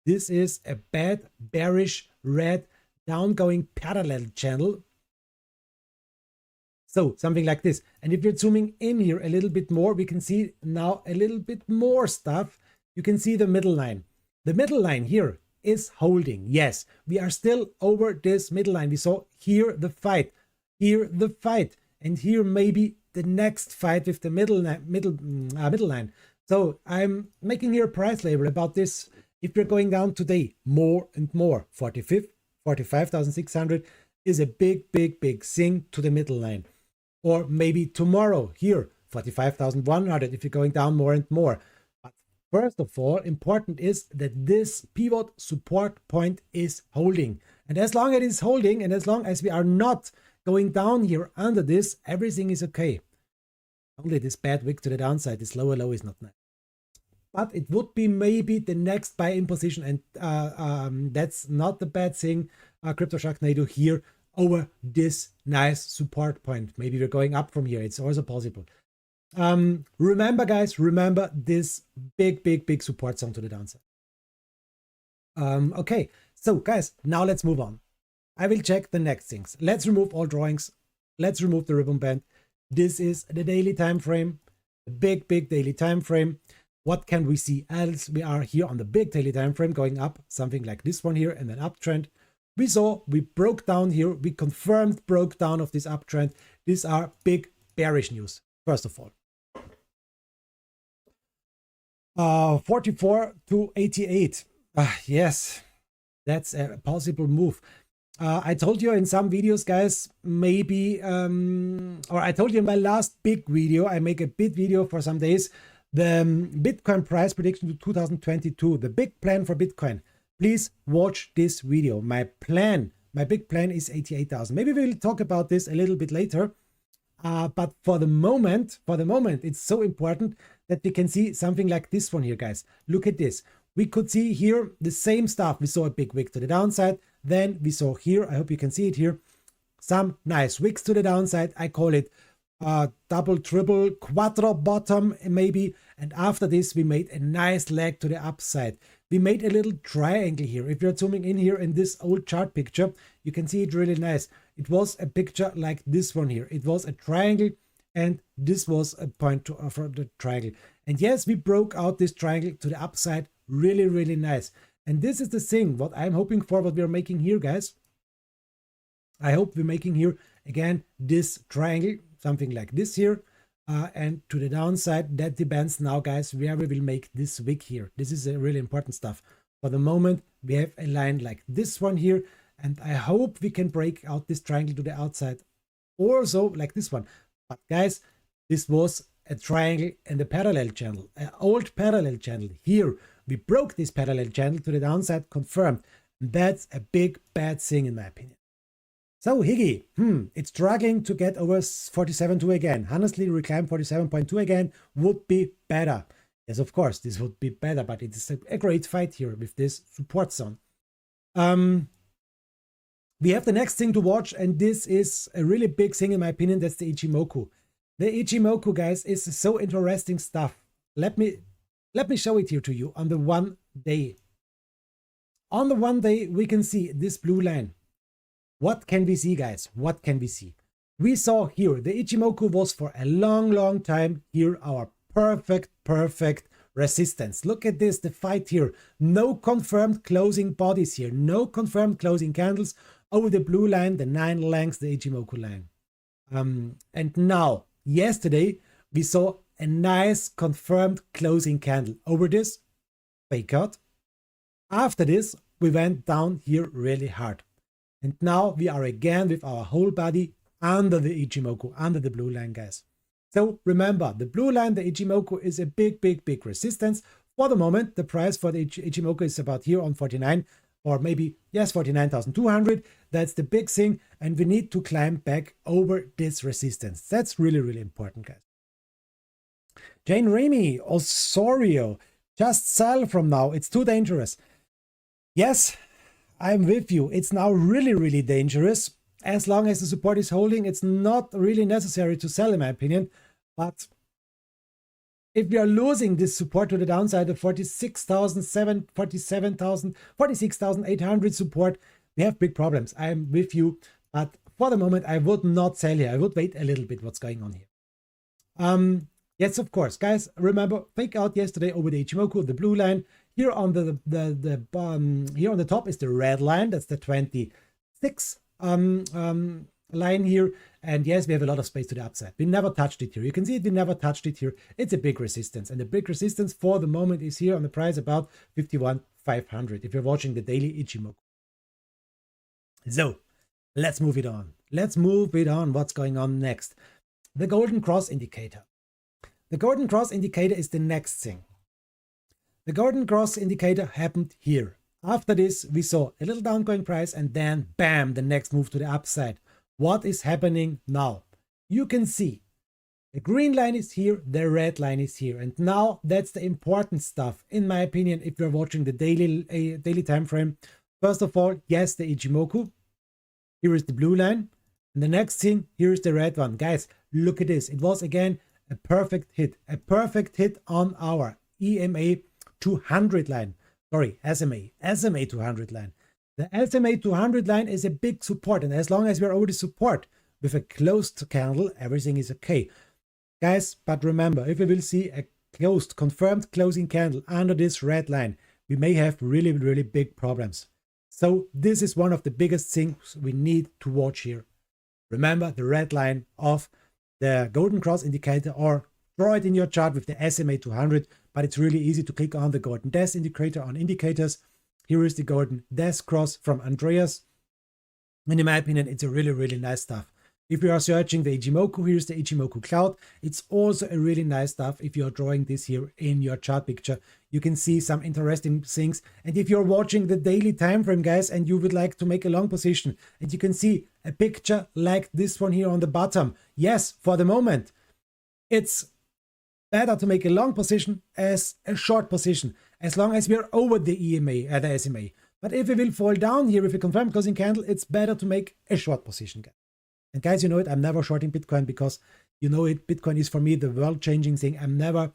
This is a bad bearish red downgoing parallel channel. So something like this. And if you're zooming in here a little bit more, we can see now a little bit more stuff. You can see the middle line. The middle line here is holding. Yes, we are still over this middle line. We saw here the fight, and here maybe the next fight with the middle line. So I'm making here a price label about this. If we're going down today more and more, 45,600 is a big thing to the middle line. Or maybe tomorrow here, 45,100 if you're going down more and more. But first of all, important is that this pivot support point is holding. And as long as it is holding, and as long as we are not going down here under this, everything is okay. Only this bad wick to the downside, this lower low is not nice. But it would be maybe the next buy-in position, and that's not the bad thing. Crypto Sharknado here over this nice support point. Maybe we're going up from here. It's also possible. Remember, guys, remember this big support zone to the downside. Okay, so guys, now let's move on. I will check the next things. Let's remove all drawings. Let's remove the ribbon band. This is the daily time frame, the big daily time frame. What can we see else? We are here on the big daily time frame going up, something like this one here, and an uptrend. We saw, we broke down here, we confirmed broke down of this uptrend. These are big bearish news, first of all. 44 to 88. Yes, that's a possible move. I told you in some videos, guys, maybe, or I told you in my last big video, I make a big video for some days, the Bitcoin price prediction to 2022, the big plan for Bitcoin. Please watch this video. My big plan is 88,000. Maybe we'll talk about this a little bit later. But for the moment, it's so important that we can see something like this one here, guys. Look at this. We could see here the same stuff. We saw a big wick to the downside. Then we saw here, I hope you can see it here, some nice wicks to the downside. I call it double, triple, quadro bottom maybe. And after this, we made a nice leg to the upside. We made a little triangle here. If you're zooming in here in this old chart picture, you can see it really nice. It was a picture like this one here. It was a triangle, and this was a point for the triangle. And yes, we broke out this triangle to the upside. Really, really nice. And this is the thing, what I'm hoping for, what we're making here, guys. I hope we're making here, again, this triangle, something like this here. And to the downside, that depends now, guys, where we will make this wick here. This is a really important stuff. For the moment, we have a line like this one here, and I hope we can break out this triangle to the outside, also like this one. But guys, this was a triangle and a parallel channel, an old parallel channel. Here, we broke this parallel channel to the downside, confirmed. And that's a big bad thing in my opinion. So Higgy, it's struggling to get over 47.2 again. Honestly, reclaim 47.2 again would be better. Yes, of course, this would be better, but it is a great fight here with this support zone. We have the next thing to watch, and this is a really big thing in my opinion. That's the Ichimoku. The Ichimoku, guys, is so interesting stuff. Let me show it here to you on the 1 day. On the 1 day, we can see this blue line. What can we see, guys? What can we see? We saw here the Ichimoku was for a long time here our perfect resistance. Look at this, the fight here. No confirmed closing bodies here. No confirmed closing candles over the blue line, the 9 lengths, the Ichimoku line. And now, yesterday, we saw a nice confirmed closing candle over this fake out. After this, we went down here really hard. And now we are again with our whole body under the Ichimoku, under the blue line, guys. So remember, the blue line, the Ichimoku, is a big resistance. For the moment, the price for the Ichimoku is about here on 49, or maybe, yes, 49,200. That's the big thing. And we need to climb back over this resistance. That's really important, guys. Jane Ramey, Osorio, just sell from now. It's too dangerous. Yes, I'm with you. It's now really dangerous. As long as the support is holding, it's not really necessary to sell, in my opinion. But if we are losing this support to the downside of 46,700, 47,000, 46,800 support, we have big problems. I'm with you. But for the moment, I would not sell here. I would wait a little bit what's going on here. Yes, of course, guys. Remember, fake out yesterday over the Ichimoku, the blue line. Here on here on the top is the red line. That's the 26 line here. And yes, we have a lot of space to the upside. We never touched it here. You can see it, we never touched it here. It's a big resistance. And the big resistance for the moment is here on the price about 51,500 if you're watching the daily Ichimoku. So let's move it on. Let's move it on. What's going on next? The golden cross indicator. The golden cross indicator is the next thing. The golden cross indicator happened here. After this, we saw a little downgoing price and then bam, the next move to the upside. What is happening now? You can see the green line is here, the red line is here. And now that's the important stuff, in my opinion, if you're watching the daily time frame. First of all, yes, the Ichimoku. Here is the blue line. And the next thing, here is the red one. Guys, look at this. It was again a perfect hit on our EMA 200 line. Sorry, SMA 200 line. The SMA 200 line is a big support, and as long as we're over the support with a closed candle, everything is okay. Guys, but remember, if we will see a closed, confirmed closing candle under this red line, we may have really big problems. So this is one of the biggest things we need to watch here. Remember the red line of the golden cross indicator, or draw it in your chart with the SMA 200, but it's really easy to click on the golden desk indicator on indicators. Here is the golden desk cross from Andreas. And in my opinion, it's a really, really nice stuff. If you are searching the Ichimoku, here's the Ichimoku Cloud. It's also a really nice stuff if you're drawing this here in your chart picture. You can see some interesting things. And if you're watching the daily time frame, guys, and you would like to make a long position, and you can see a picture like this one here on the bottom. Yes, for the moment, it's better to make a long position as a short position, as long as we are over the EMA, the SMA. But if it will fall down here with a confirmed closing candle, it's better to make a short position, guys. And guys, you know it, I'm never shorting Bitcoin because, you know it, Bitcoin is for me the world-changing thing. I'm never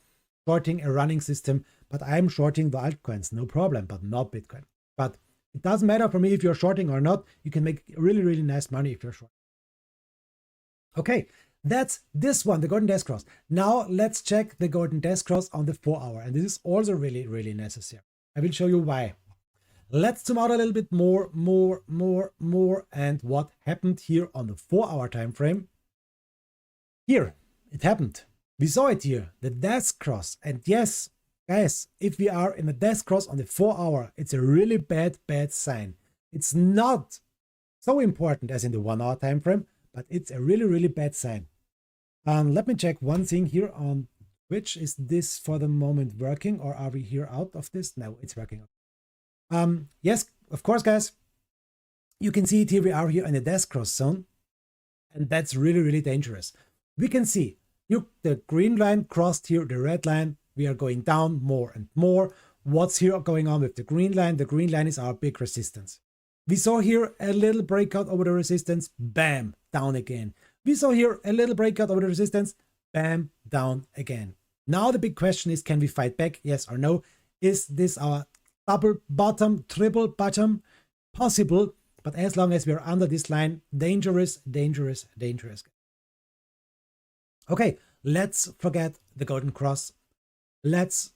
shorting a running system, but I'm shorting the altcoins, no problem, but not Bitcoin. But it doesn't matter for me if you're shorting or not. You can make really, really nice money if you're short. Okay, that's this one, the golden desk cross. Now let's check the golden desk cross on the 4 hour. And this is also really, really necessary. I will show you why. Let's zoom out a little bit more, and what happened here on the 4 hour time frame. Here, it happened. We saw it here, the desk cross. And yes, guys, if we are in a desk cross on the 4 hour, it's a really bad sign. It's not so important as in the 1 hour time frame, but it's a really, really bad sign. Let me check one thing here on Twitch. Is this for the moment working, or are we here out of this? No, it's working. Yes, of course, guys. You can see it here. We are here in the desk cross zone, and that's really, really dangerous. We can see here the green line crossed here the red line. We are going down more and more. What's here going on with the green line? The green line is our big resistance. We saw here a little breakout over the resistance, bam, down again. We saw here a little breakout over the resistance, bam, down again. Now the big question is, can we fight back? Yes or no? Is this our double bottom, triple bottom? Possible, but as long as we are under this line, dangerous, dangerous, dangerous. Okay, let's forget the golden cross. Let's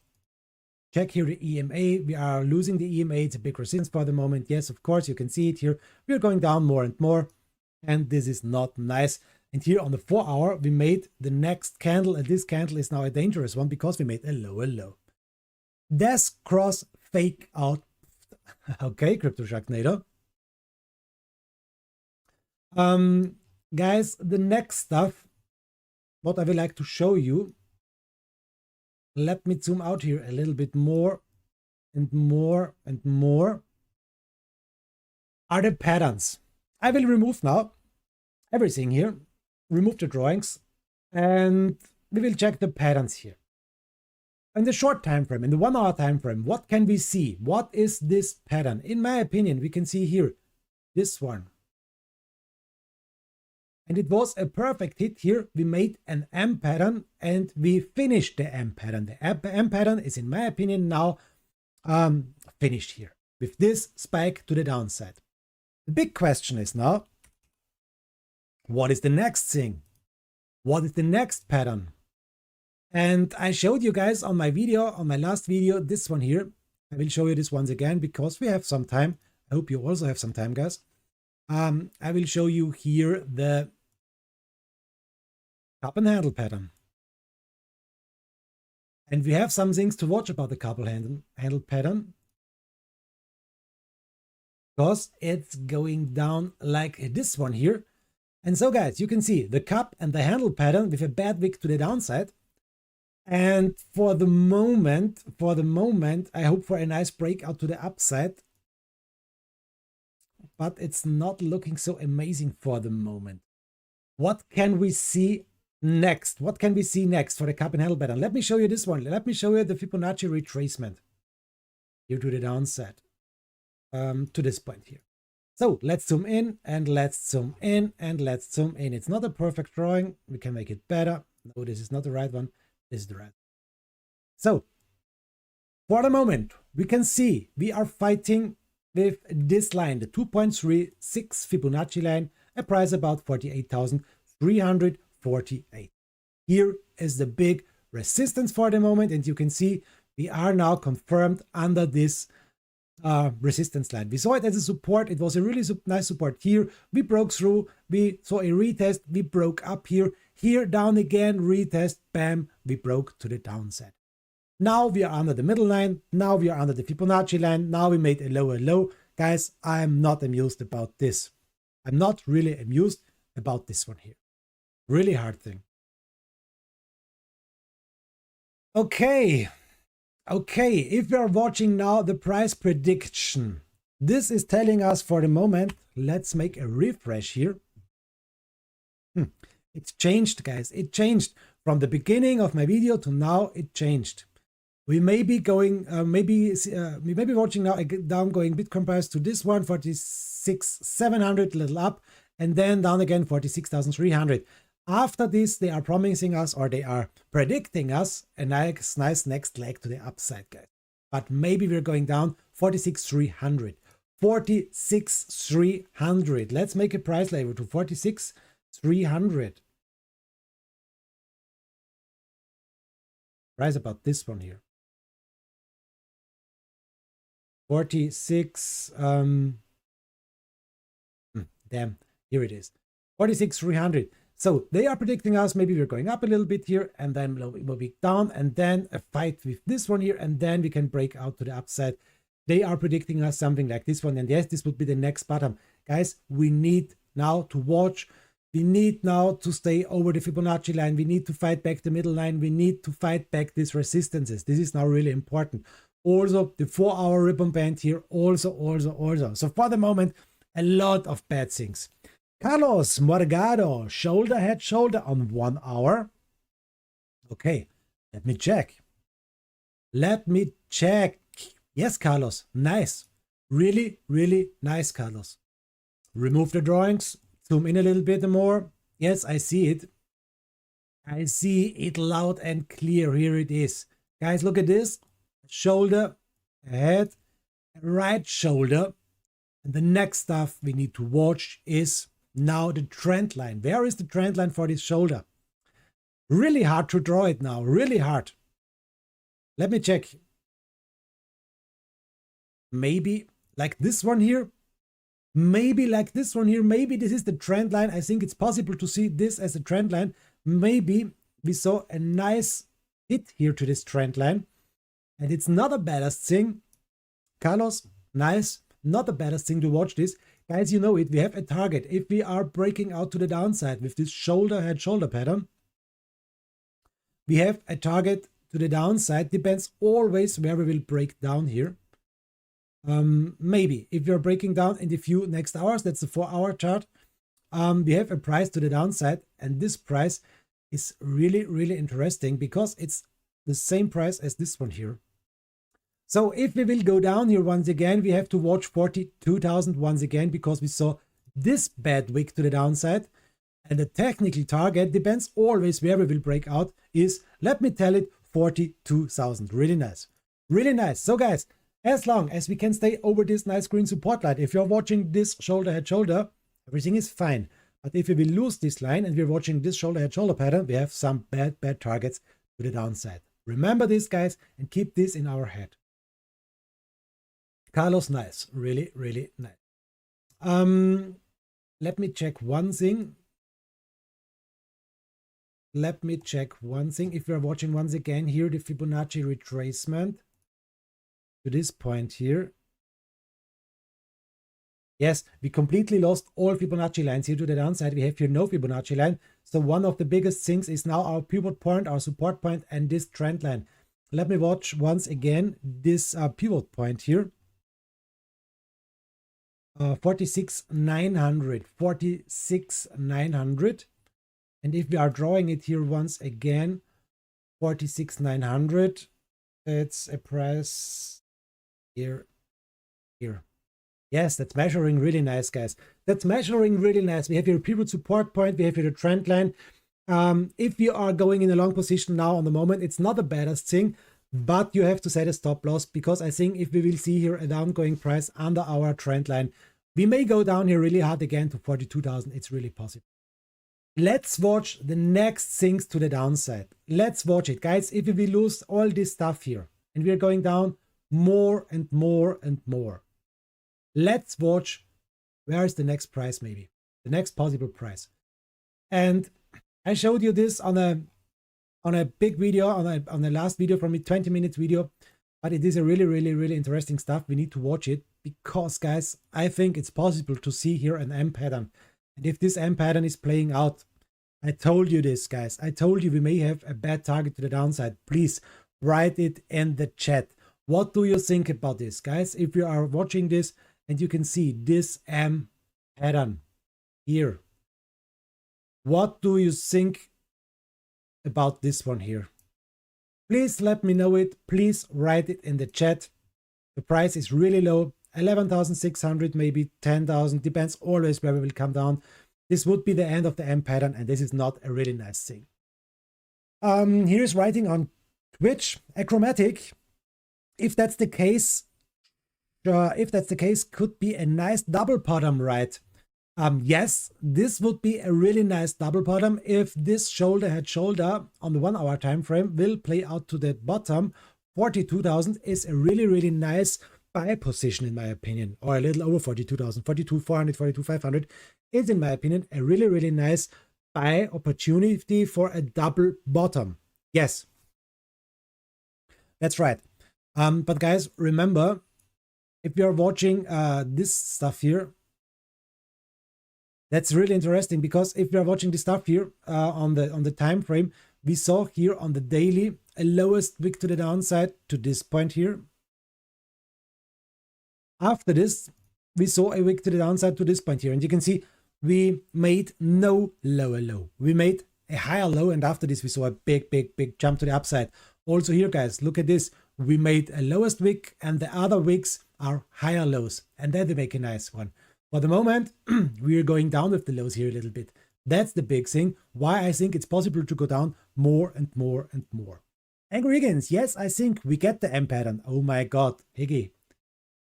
check here the EMA. We are losing the EMA. It's a big resistance for the moment. Yes, of course, you can see it here. We're going down more and more, and this is not nice. And here on the 4 hour, we made the next candle, and this candle is now a dangerous one because we made a lower low. Desk cross fake out. Okay, Crypto Sharknado. Guys, the next stuff, what I would like to show you, let me zoom out here a little bit more and more and more, are the patterns. I will remove now everything here, remove the drawings, and we will check the patterns here. In the short time frame, in the 1 hour time frame, what can we see? What is this pattern? In my opinion, we can see here this one. And it was a perfect hit here. We made an M pattern and we finished the M pattern. The M pattern is, in my opinion, now finished here with this spike to the downside. The big question is now, what is the next thing? What is the next pattern? And I showed you guys on my video, on my last video, this one here. I will show you this once again because we have some time. I hope you also have some time, guys. I will show you here the cup and handle pattern. And we have some things to watch about the cup and handle pattern, because it's going down like this one here. And so, guys, you can see the cup and the handle pattern with a bad wick to the downside. And for the moment, I hope for a nice breakout to the upside. But it's not looking so amazing for the moment. What can we see next? What can we see next for the cup and handle pattern? Let me show you this one. Let me show you the Fibonacci retracement here to the downside, to this point here. So let's zoom in and let's zoom in and let's zoom in. It's not a perfect drawing. We can make it better. No, this is not the right one. This is the right. So for the moment, we can see we are fighting with this line, the 2.36 Fibonacci line, a price about 48,348. Here is the big resistance for the moment, and you can see we are now confirmed under this resistance line. We saw it as a support. It was a really nice support here. We broke through. We saw a retest. We broke up here. Here down again, retest, bam, we broke to the downside. Now we are under the middle line. Now we are under the Fibonacci line. Now we made a lower low. Guys, I'm not amused about this. I'm not really amused about this one here. Really hard thing. Okay. Okay, if we are watching now the price prediction, this is telling us for the moment, let's make a refresh here. It's changed, guys. It changed from the beginning of my video to now. It changed. We may be going, we may be watching now a down going Bitcoin price to this one, 46,700, little up, and then down again 46,300. After this, they are promising us, or they are predicting us, a nice next leg to the upside, guys. But maybe we're going down 46,300. 46,300. Let's make a price level to 46,300. Price about this one here. 46, damn, here it is. 46,300. So they are predicting us, maybe we're going up a little bit here, and then we'll be down, and then a fight with this one here, and then we can break out to the upside. They are predicting us something like this one, and yes, this would be the next bottom. Guys, we need now to watch. We need now to stay over the Fibonacci line. We need to fight back the middle line. We need to fight back these resistances. This is now really important. Also, the 4-hour ribbon band here, also. So for the moment, a lot of bad things. Carlos Morgado, shoulder, head, shoulder on 1 hour. Okay, let me check. Yes, Carlos, nice. Really, really nice, Carlos. Remove the drawings, zoom in a little bit more. Yes, I see it. I see it loud and clear. Here it is. Guys, look at this. Shoulder, head, right shoulder. And the next stuff we need to watch is now the trend line. Where is the trend line for this shoulder? Really hard to draw it now. Really hard. Let me check. Maybe like this one here. Maybe like this one here. Maybe this is the trend line. I think it's possible to see this as a trend line. Maybe we saw a nice hit here to this trend line. And it's not the baddest thing. Carlos, nice. Not the baddest thing to watch this. Guys, you know it. We have a target. If we are breaking out to the downside with this shoulder, head, shoulder pattern, we have a target to the downside. Depends always where we will break down here. Maybe if you're breaking down in the few next hours, that's the 4-hour chart. We have a price to the downside, and this price is really, really interesting because it's the same price as this one here. So if we will go down here once again, we have to watch 42,000 once again because we saw this bad wick to the downside. And the technical target depends always where we will break out is, let me tell it, 42,000. Really nice. Really nice. So guys, as long as we can stay over this nice green support line, if you're watching this shoulder, head, shoulder, everything is fine. But if we will lose this line and we're watching this shoulder, head, shoulder pattern, we have some bad targets to the downside. Remember this, guys, and keep this in our head. Carlos, nice. Really, really nice. Let me check one thing. If you're watching once again here, the Fibonacci retracement to this point here. Yes, we completely lost all Fibonacci lines here to the downside. We have here no Fibonacci line. So one of the biggest things is now our pivot point, our support point, and this trend line. Let me watch once again this pivot point here. 46,900. 46,900. And if we are drawing it here once again, 46,900, it's a price here. Yes, that's measuring really nice, guys. That's measuring really nice. We have here a pivot support point. We have here a trend line. If you are going in a long position now on the moment, it's not the baddest thing, but you have to set a stop loss because I think if we will see here a downgoing price under our trend line, we may go down here really hard again to 42,000. It's really possible. Let's watch the next things to the downside. Let's watch it, guys. If we will lose all this stuff here and we're going down more and more and more, let's watch where is the next price, maybe the next possible price. And I showed you this on a big video, on the last video from me, 20 minutes video, but it is a really interesting stuff. We need to watch it because, guys, I think it's possible to see here an M pattern. And if this M pattern is playing out, I told you this, guys. I told you we may have a bad target to the downside. Please write it in the chat. What do you think about this, guys? If you are watching this and you can see this M pattern here, what do you think about this one here? Please let me know it. Please write it in the chat. The price is really low, 11,600, maybe 10,000, depends always where we will come down. This would be the end of the M pattern, and this is not a really nice thing. Here's writing on Twitch, achromatic. If that's the case, could be a nice double bottom, right? Yes, this would be a really nice double bottom if this shoulder head shoulder on the 1 hour time frame will play out to the bottom. 42,000 is a really nice buy position in my opinion, or a little over 42,000, 42,400, 42,500 is in my opinion a really nice buy opportunity for a double bottom. Yes, that's right. But guys, remember, if you're watching this stuff here, that's really interesting, because if we are watching the stuff here on the time frame, we saw here on the daily a lowest wick to the downside to this point here. After this, we saw a wick to the downside to this point here, and you can see we made no lower low. We made a higher low, and after this we saw a big jump to the upside. Also here, guys, look at this. We made a lowest wick, and the other wicks are higher lows, and then we make a nice one. For the moment, we are going down with the lows here a little bit. That's the big thing, why I think it's possible to go down more and more and more. Angry Higgins, yes, I think we get the M pattern. Oh my god, Higgy.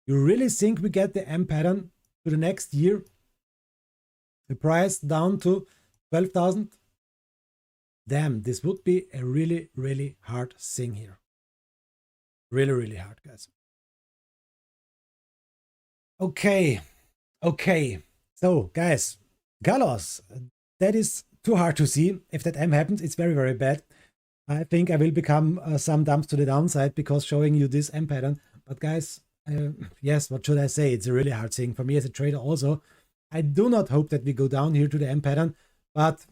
You really think we get the M pattern to the next year? The price down to 12,000? Damn, this would be a really hard thing here. Really hard, guys. Okay. So, guys, Galos, that is too hard to see. If that M happens, it's very bad. I think I will become some dumps to the downside because showing you this M pattern. But guys, yes, what should I say? It's a really hard thing for me as a trader also. I do not hope that we go down here to the M pattern, but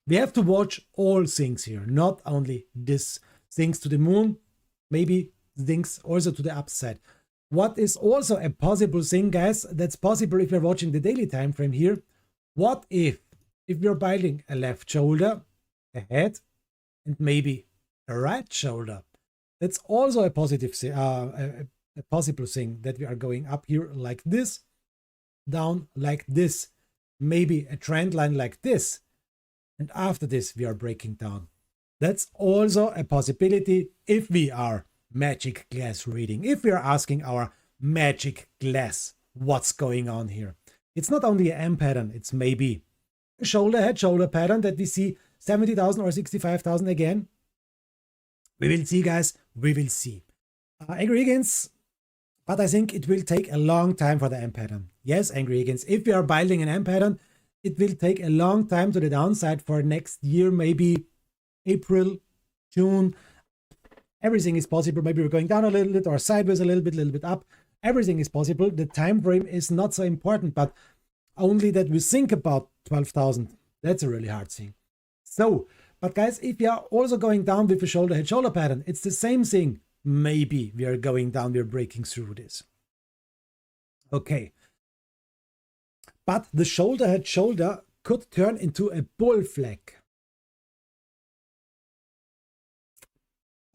we have to watch all things here, not only this things to the moon, maybe things also to the upside. What is also a possible thing, guys, that's possible if you're watching the daily time frame here. What if we're buying a left shoulder, a head, and maybe a right shoulder? That's also a positive thing, a possible thing, that we are going up here like this, down like this, maybe a trend line like this, and after this we are breaking down. That's also a possibility if we are magic glass reading, if we are asking our magic glass what's going on here. It's not only an M pattern, it's maybe a shoulder head shoulder pattern that we see 70,000 or 65,000 again. We will see, guys, we will see. Angry Higgins, but I think it will take a long time for the M pattern. Yes, Angry Higgins, if we are building an M pattern, it will take a long time to the downside for next year, maybe April, June. Everything is possible. Maybe we're going down a little bit or sideways a little bit up. Everything is possible. The time frame is not so important, but only that we think about 12,000. That's a really hard thing. So, but guys, if you are also going down with a shoulder head shoulder pattern, it's the same thing. Maybe we are going down, we are breaking through this. Okay. But the shoulder head shoulder could turn into a bull flag.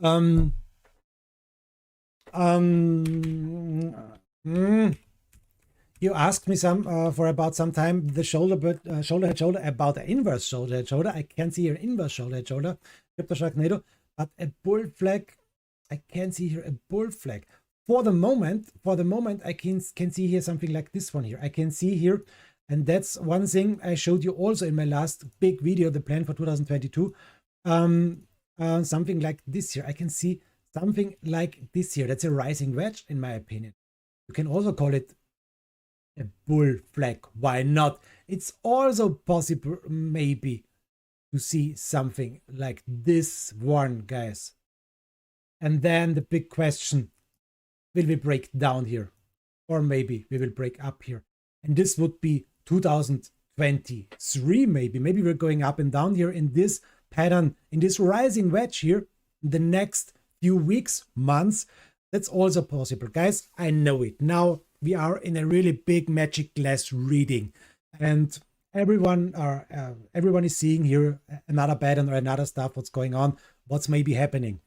You asked me for about some time the shoulder head shoulder about the inverse shoulder head shoulder. I can't see here inverse shoulder head shoulder, Crypto Sharknado, but a bull flag. I can't see here a bull flag. For the moment, I can see here something like this one here. I can see here, and that's one thing I showed you also in my last big video, the plan for 2022. Something like this here. I can see something like this here. That's a rising wedge, in my opinion. You can also call it a bull flag. Why not? It's also possible, maybe, to see something like this one, guys. And then the big question, will we break down here? Or maybe we will break up here. And this would be 2023 maybe. Maybe we're going up and down here in this pattern, in this rising wedge here, in the next few weeks, months. That's also possible, guys. I know it. Now we are in a really big magic glass reading, and everyone is seeing here another pattern or another stuff, what's going on, what's maybe happening.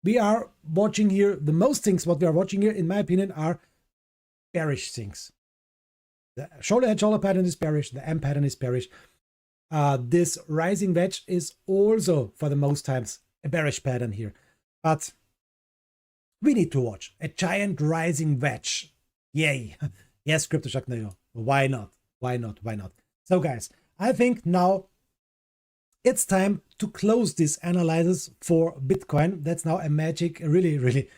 We are watching here, the most things what we are watching here, in my opinion, are bearish things. The shoulder head shoulder pattern is bearish, the M pattern is bearish. This rising wedge is also, for the most times, a bearish pattern here. But we need to watch a giant rising wedge. Yay. Yes, CryptoShark Neo. Why not? Why not? Why not? So guys, I think now it's time to close this analysis for Bitcoin. That's now a magic, really, really